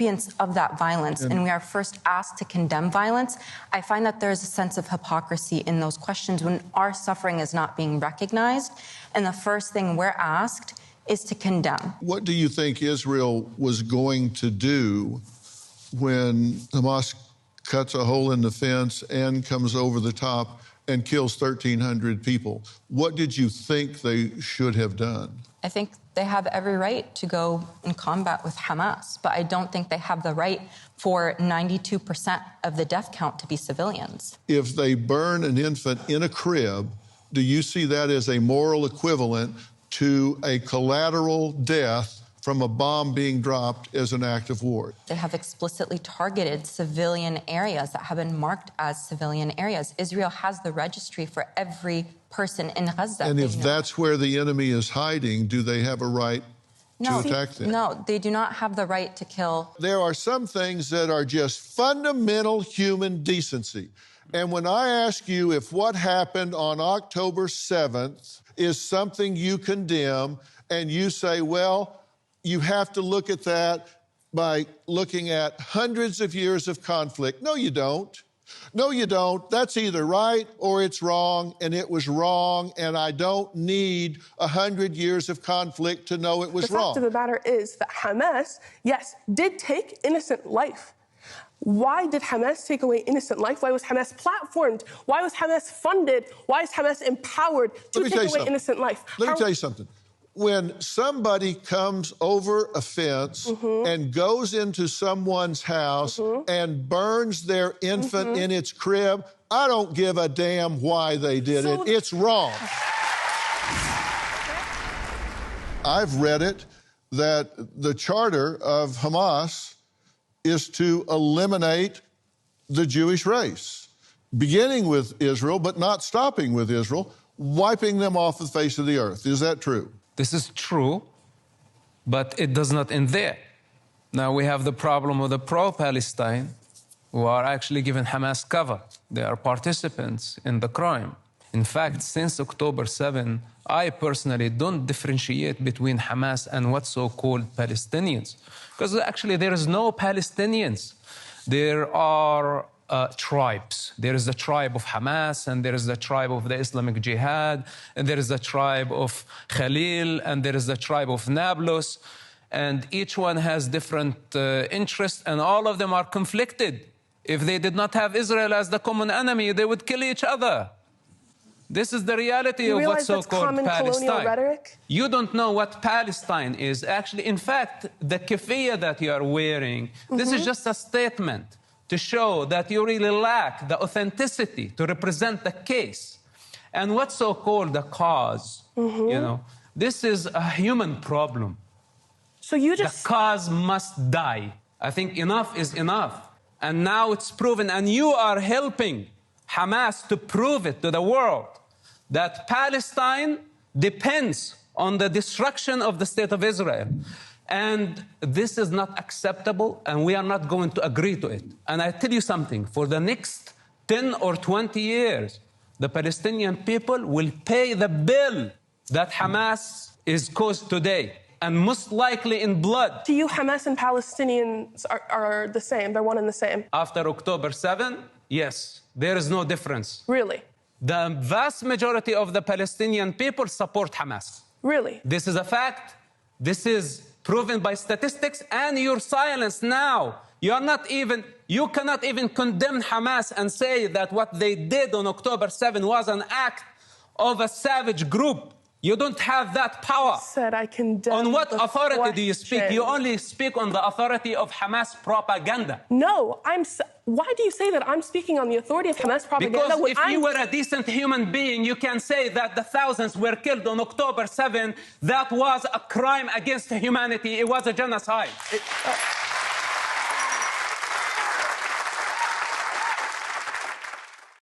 recipients of that violence, and we are first asked to condemn violence, I find that there's a sense of hypocrisy in those questions when our suffering is not being recognized, and the first thing we're asked is to condemn. What do you think Israel was going to do when Hamas cuts a hole in the fence and comes over the top and kills 1,300 people? What did you think they should have done? I think they have every right to go in combat with Hamas, but I don't think they have the right for 92% of the death count to be civilians. If they burn an infant in a crib, do you see that as a moral equivalent to a collateral death from a bomb being dropped as an act of war? They have explicitly targeted civilian areas that have been marked as civilian areas. Israel has the registry for every person in Gaza. And if that's where the enemy is hiding, do they have a right to attack them? No, they do not have the right to kill. There are some things that are just fundamental human decency. And when I ask you if what happened on October 7th is something you condemn, and you say, well, you have to look at that by looking at hundreds of years of conflict. No, you don't. No, you don't. That's either right or it's wrong, and it was wrong, and I don't need 100 years of conflict to know it was wrong. The fact of the matter is that Hamas, yes, did take innocent life. Why did Hamas take away innocent life? Why was Hamas platformed? Why was Hamas funded? Why is Hamas empowered to take away innocent life? Let me tell you something. When somebody comes over a fence and goes into someone's house and burns their infant in its crib, I don't give a damn why they did it. It's wrong. I've read it that the charter of Hamas is to eliminate the Jewish race, beginning with Israel, but not stopping with Israel, wiping them off the face of the earth. Is that true? This is true, but it does not end there. Now we have the problem with the pro-Palestine who are actually giving Hamas cover. They are participants in the crime. In fact, since October 7, I personally don't differentiate between Hamas and what's so-called Palestinians. Because actually there is no Palestinians. There are tribes. There is the tribe of Hamas, and there is the tribe of the Islamic Jihad, and there is the tribe of Khalil, and there is the tribe of Nablus. And each one has different interests, and all of them are conflicted. If they did not have Israel as the common enemy, they would kill each other. This is the reality of what's so-called Palestine. You don't know what Palestine is. Actually, in fact, the keffiyeh that you are wearing, this is just a statement to show that you really lack the authenticity to represent the case. And what's so-called the cause, you know, this is a human problem. So you just... The cause must die. I think enough is enough. And now it's proven, and you are helping Hamas to prove it to the world, that Palestine depends on the destruction of the state of Israel. And this is not acceptable, and we are not going to agree to it. And I tell you something, for the next 10 or 20 years, the Palestinian people will pay the bill that Hamas is caused today, and most likely in blood. To you, Hamas and Palestinians are the same, they're one and the same? After October 7, yes, there is no difference. Really? The vast majority of the Palestinian people support Hamas. Really? This is a fact. This is proven by statistics, and your silence now. You cannot even condemn Hamas and say that what they did on October 7 was an act of a savage group. You don't have that power. Said I condemn. On what authority do you speak? You only speak on the authority of Hamas propaganda. No, why do you say that I'm speaking on the authority of Hamas propaganda? Because if you were a decent human being, you can say that the thousands were killed on October 7. That was a crime against humanity. It was a genocide.